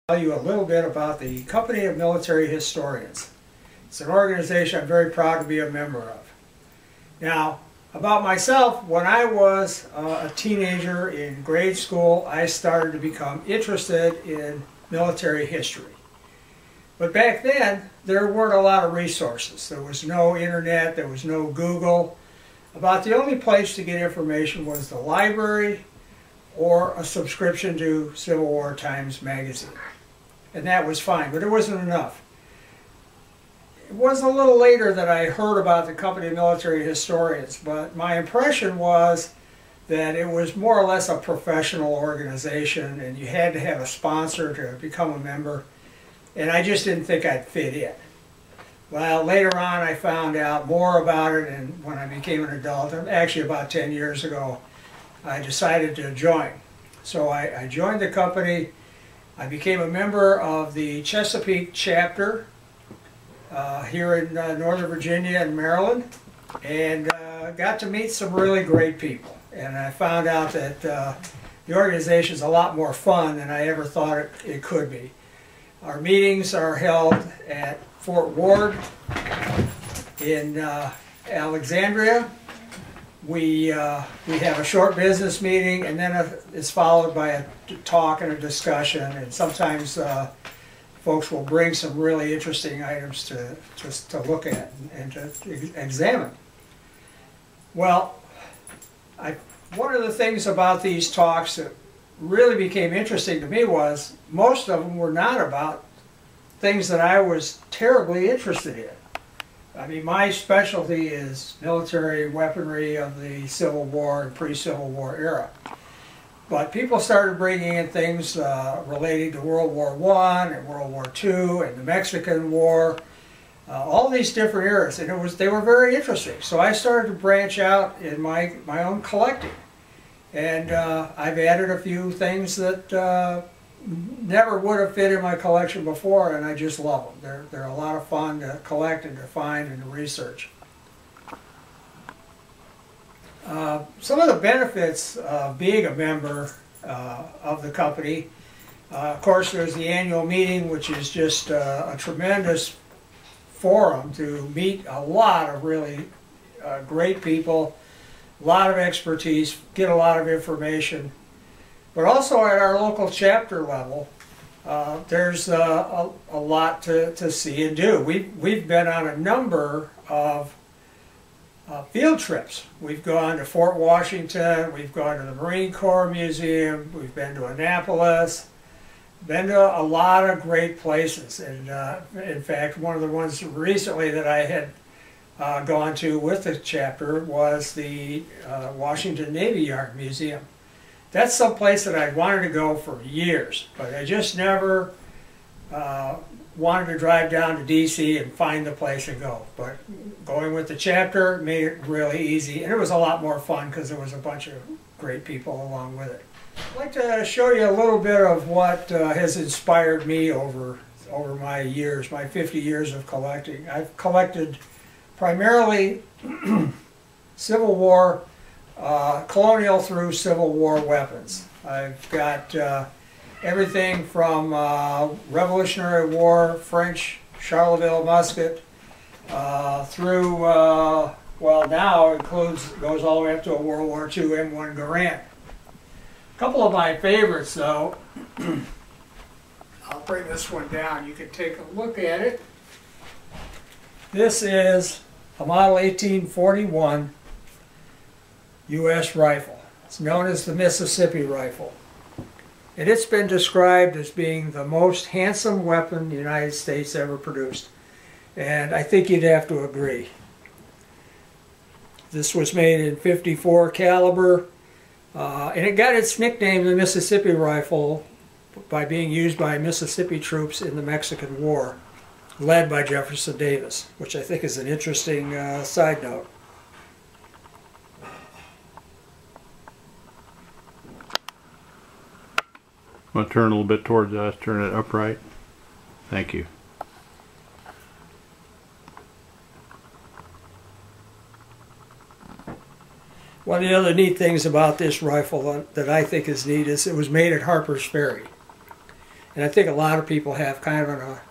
Tell you a little bit about the Company of Military Historians. It's an organization I'm very proud to be a member of. Now, about myself, when I was a teenager in grade school, I started to become interested in military history. But back then, there weren't a lot of resources. There was no internet, there was no Google. About the only place to get information was the library or a subscription to Civil War Times magazine. And that was fine, but it wasn't enough. It was a little later that I heard about the Company of Military Historians, but my impression was that it was more or less a professional organization and you had to have a sponsor to become a member, and I just didn't think I'd fit in. Well, later on I found out more about it, and when I became an adult, actually about 10 years ago, I decided to join. So I joined the company. I became a member of the Chesapeake chapter here in Northern Virginia and Maryland, and got to meet some really great people. And I found out that the organization is a lot more fun than I ever thought it could be. Our meetings are held at Fort Ward in Alexandria. We have a short business meeting, and then it's followed by a talk and a discussion, and sometimes folks will bring some really interesting items to look at and to examine. Well, one of the things about these talks that really became interesting to me was most of them were not about things that I was terribly interested in. I mean, my specialty is military weaponry of the Civil War and pre-Civil War era. But people started bringing in things relating to World War I and World War II and the Mexican War, all these different eras, and they were very interesting. So I started to branch out in my own collecting, and I've added a few things that never would have fit in my collection before, and I just love them. They're a lot of fun to collect and to find and to research. Some of the benefits of being a member of the company, of course there's the annual meeting, which is just a tremendous forum to meet a lot of really great people, a lot of expertise, get a lot of information. But also at our local chapter level, there's a lot to see and do. We've been on a number of field trips. We've gone to Fort Washington, we've gone to the Marine Corps Museum, we've been to Annapolis, been to a lot of great places. And in fact, one of the ones recently that I had gone to with the chapter was the Washington Navy Yard Museum. That's some place that I'd wanted to go for years, but I just never wanted to drive down to D.C. and find the place and go. But going with the chapter made it really easy, and it was a lot more fun because there was a bunch of great people along with it. I'd like to show you a little bit of what has inspired me over my years, my 50 years of collecting. I've collected primarily Civil War, colonial through Civil War weapons. I've got everything from Revolutionary War, French Charleville musket, through, well now goes all the way up to a World War II M1 Garand. A couple of my favorites though, I'll bring this one down, you can take a look at it. This is a model 1841 U.S. rifle. It's known as the Mississippi rifle. And it's been described as being the most handsome weapon the United States ever produced. And I think you'd have to agree. This was made in .54 caliber, and it got its nickname, the Mississippi rifle, by being used by Mississippi troops in the Mexican War, led by Jefferson Davis, which I think is an interesting side note. I'm going to turn a little bit towards us, turn it upright. Thank you. One of the other neat things about this rifle that I think is neat is it was made at Harper's Ferry. And I think a lot of people have kind of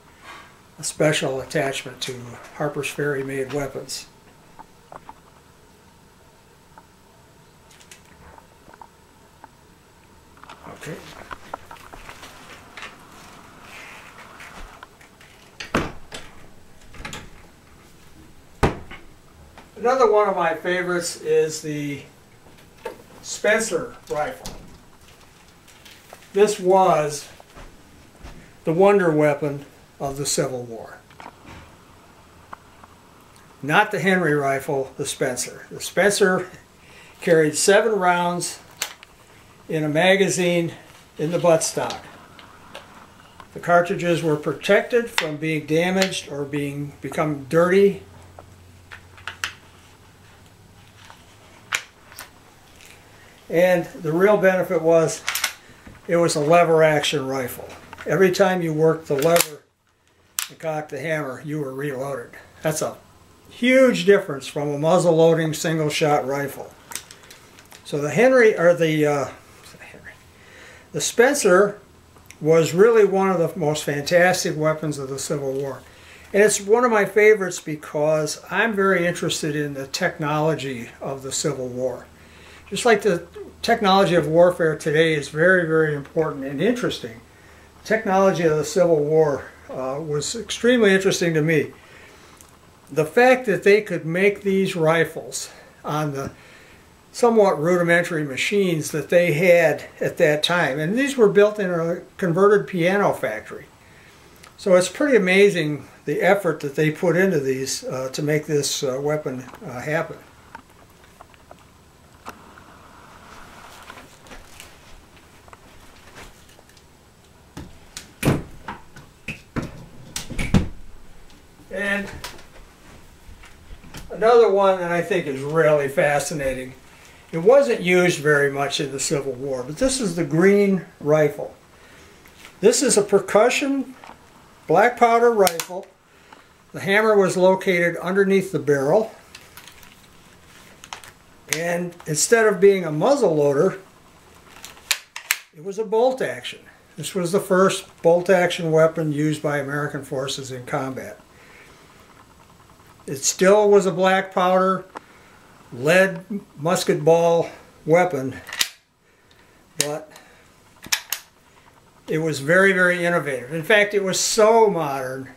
a special attachment to Harper's Ferry made weapons. Okay. Another one of my favorites is the Spencer rifle. This was the wonder weapon of the Civil War. Not the Henry rifle, the Spencer. The Spencer carried 7 rounds in a magazine in the buttstock. The cartridges were protected from being damaged or become dirty. And the real benefit was it was a lever action rifle. Every time you worked the lever and cocked the hammer, you were reloaded. That's a huge difference from a muzzle loading single shot rifle. So the the Spencer was really one of the most fantastic weapons of the Civil War. And it's one of my favorites because I'm very interested in the technology of the Civil War. Just like the technology of warfare today is very, very important and interesting. The technology of the Civil War was extremely interesting to me. The fact that they could make these rifles on the somewhat rudimentary machines that they had at that time, and these were built in a converted piano factory. So it's pretty amazing the effort that they put into these to make this weapon happen. And another one that I think is really fascinating, it wasn't used very much in the Civil War, but this is the green rifle. This is a percussion black powder rifle. The hammer was located underneath the barrel, and instead of being a muzzle loader, it was a bolt action. This was the first bolt action weapon used by American forces in combat. It still was a black powder, lead musket ball weapon, but it was very, very innovative. In fact, it was so modern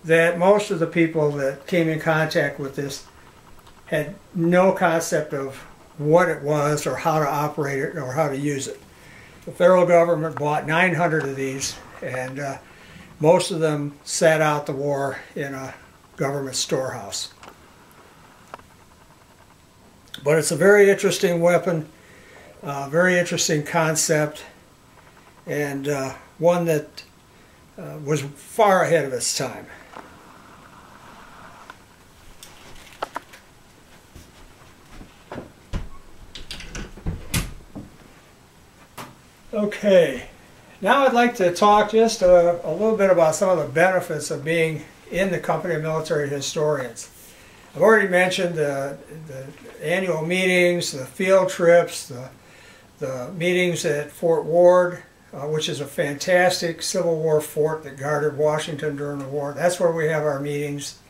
that most of the people that came in contact with this had no concept of what it was or how to operate it or how to use it. The federal government bought 900 of these, and most of them sat out the war in a government storehouse. But it's a very interesting weapon, very interesting concept, and one that was far ahead of its time. Okay, now I'd like to talk just a little bit about some of the benefits of being in the Company of Military Historians. I've already mentioned the annual meetings, the field trips, the meetings at Fort Ward, which is a fantastic Civil War fort that guarded Washington during the war. That's where we have our meetings.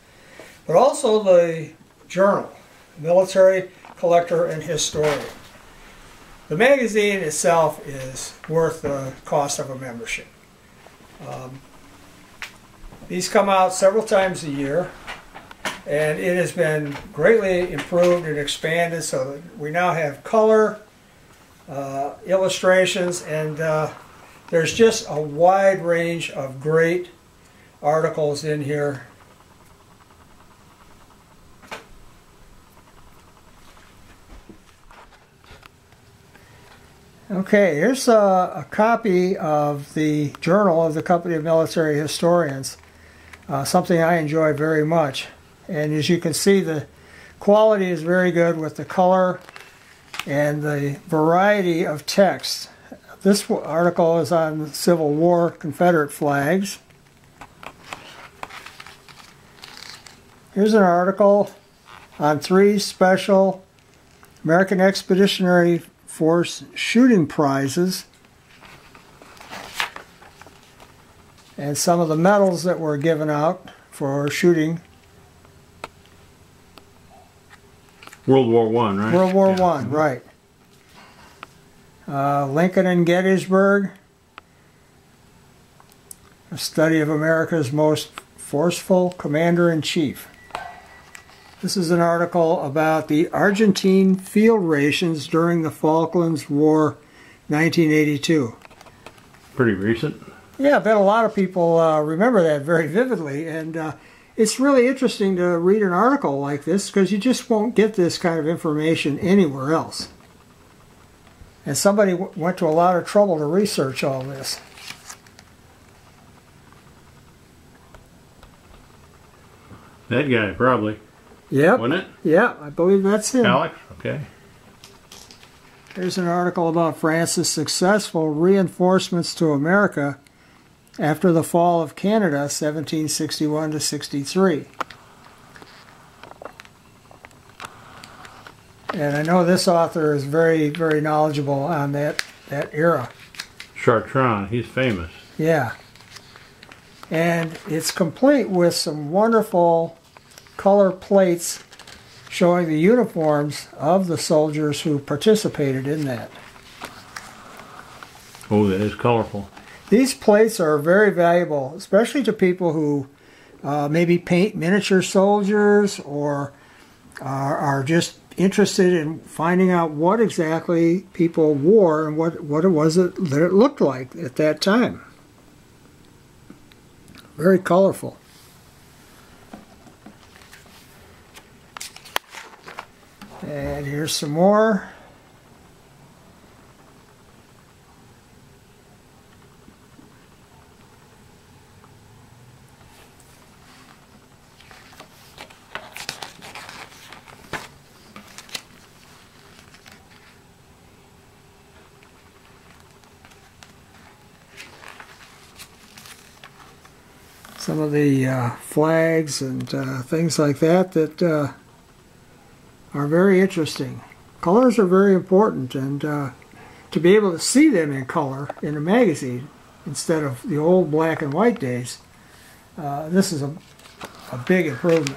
But also the journal, Military Collector and Historian. The magazine itself is worth the cost of a membership. These come out several times a year, and it has been greatly improved and expanded so that we now have color, illustrations, and there's just a wide range of great articles in here. Okay, here's a copy of the Journal of the Company of Military Historians, something I enjoy very much. And as you can see, the quality is very good with the color and the variety of text. This article is on the Civil War Confederate flags. Here's an article on 3 special American Expeditionary Force shooting prizes. and some of the medals that were given out for shooting. World War I, right? World War I, right. Lincoln and Gettysburg, a study of America's most forceful commander-in-chief. This is an article about the Argentine field rations during the Falklands War, 1982. Pretty recent. Yeah, I bet a lot of people remember that very vividly, and it's really interesting to read an article like this because you just won't get this kind of information anywhere else. And somebody went to a lot of trouble to research all this. That guy, probably. Yep. Wasn't it? Yeah, I believe that's him. Alex? Okay. Here's an article about France's successful reinforcements to America after the fall of Canada, 1761 to 63. And I know this author is very, very knowledgeable on that era. Chartrand, he's famous. Yeah. And it's complete with some wonderful color plates showing the uniforms of the soldiers who participated in that. Oh, that is colorful. These plates are very valuable, especially to people who maybe paint miniature soldiers or are just interested in finding out what exactly people wore and what it was that it looked like at that time. Very colorful. And here's some more. Some of the flags and things like that are very interesting. Colors are very important, and to be able to see them in color in a magazine instead of the old black and white days, this is a big improvement.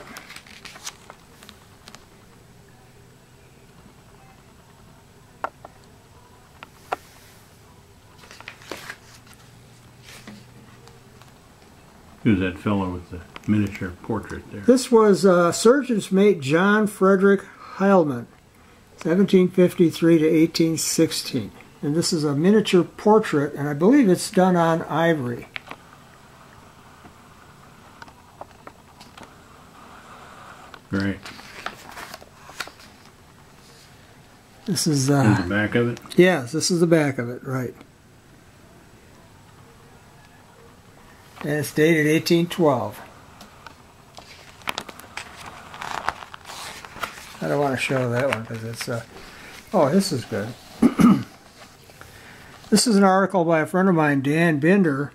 Who's that fellow with the miniature portrait there? This was surgeon's mate John Frederick Heilmann, 1753 to 1816. And this is a miniature portrait, and I believe it's done on ivory. Great. This is the back of it? Yes, this is the back of it, right. And it's dated 1812. I don't want to show that one because it's oh, this is good. This is an article by a friend of mine, Dan Binder,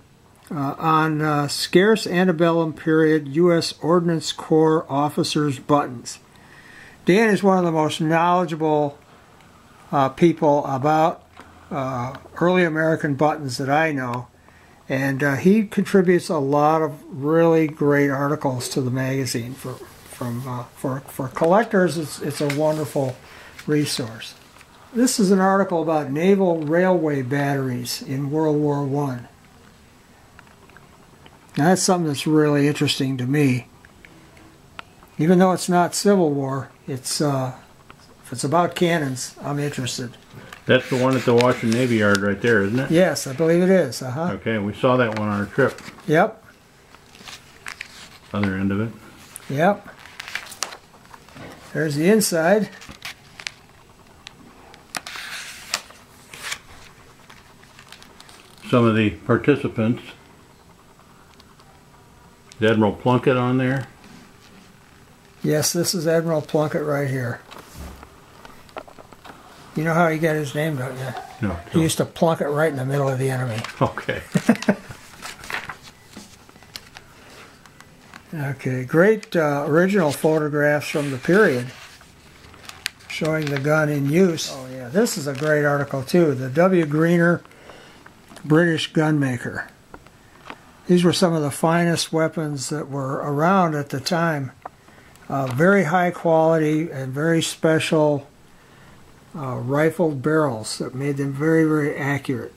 on scarce antebellum period U.S. Ordnance Corps officers' buttons. Dan is one of the most knowledgeable people about early American buttons that I know. And he contributes a lot of really great articles to the magazine. For collectors, it's a wonderful resource. This is an article about naval railway batteries in World War I. Now that's something that's really interesting to me. Even though it's not Civil War, it's if it's about cannons, I'm interested. That's the one at the Washington Navy Yard right there, isn't it? Yes, I believe it is. Okay, we saw that one on our trip. Yep. Other end of it. Yep. There's the inside. Some of the participants. Is Admiral Plunkett on there? Yes, this is Admiral Plunkett right here. You know how he got his name, don't you? No. He used to plunk it right in the middle of the enemy. Okay. Okay, great original photographs from the period showing the gun in use. Oh yeah, this is a great article too. The W. Greener, British gunmaker. These were some of the finest weapons that were around at the time. Very high quality and very special rifled barrels that made them very, very accurate.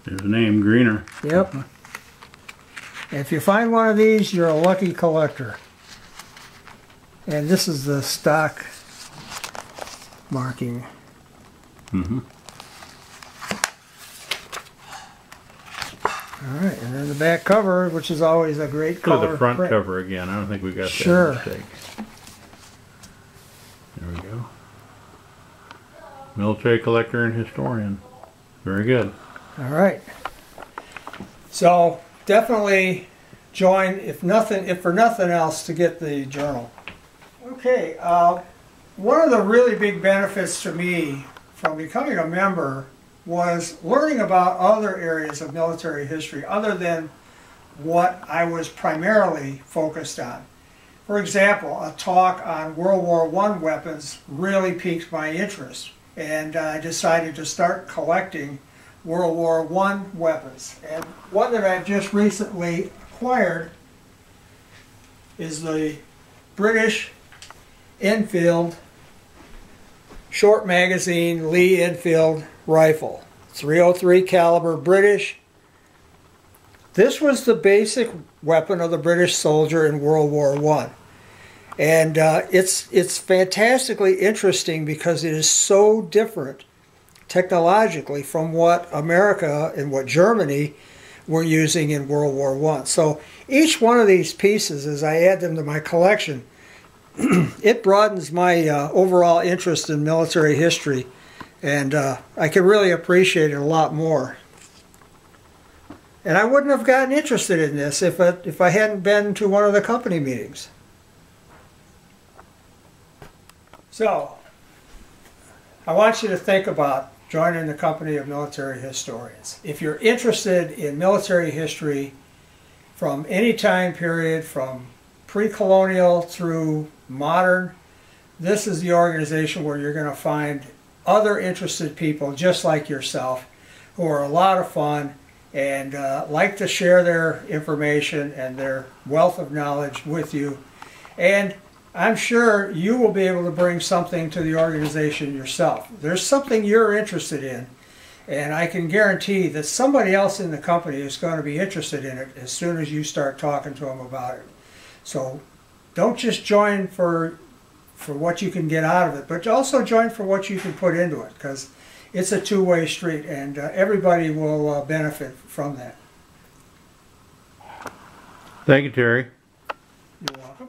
There's a name, Greener. Yep. If you find one of these, you're a lucky collector. And this is the stock marking. Mm-hmm. All right, and then the back cover, which is always a great color. So the front print. cover again. I don't think we got Sure. that mistake. There we go. Military collector and historian. Very good. All right. So definitely join, if for nothing else, to get the journal. Okay. One of the really big benefits to me from becoming a member was learning about other areas of military history other than what I was primarily focused on. For example, a talk on World War I weapons really piqued my interest, and I decided to start collecting World War I weapons. And one that I've just recently acquired is the British Enfield short magazine Lee Enfield rifle, .303 caliber British. This was the basic weapon of the British soldier in World War I. And it's fantastically interesting because it is so different technologically from what America and what Germany were using in World War I. So each one of these pieces, as I add them to my collection, it broadens my overall interest in military history, and I can really appreciate it a lot more. And I wouldn't have gotten interested in this if I hadn't been to one of the company meetings. So, I want you to think about joining the company of military historians. If you're interested in military history from any time period, from pre-colonial through modern, this is the organization where you're going to find other interested people just like yourself who are a lot of fun and like to share their information and their wealth of knowledge with you. And I'm sure you will be able to bring something to the organization yourself. There's something you're interested in, and I can guarantee that somebody else in the company is going to be interested in it as soon as you start talking to them about it. So don't just join for what you can get out of it, but also join for what you can put into it, because it's a two-way street, and everybody will benefit from that. Thank you, Terry. You're welcome.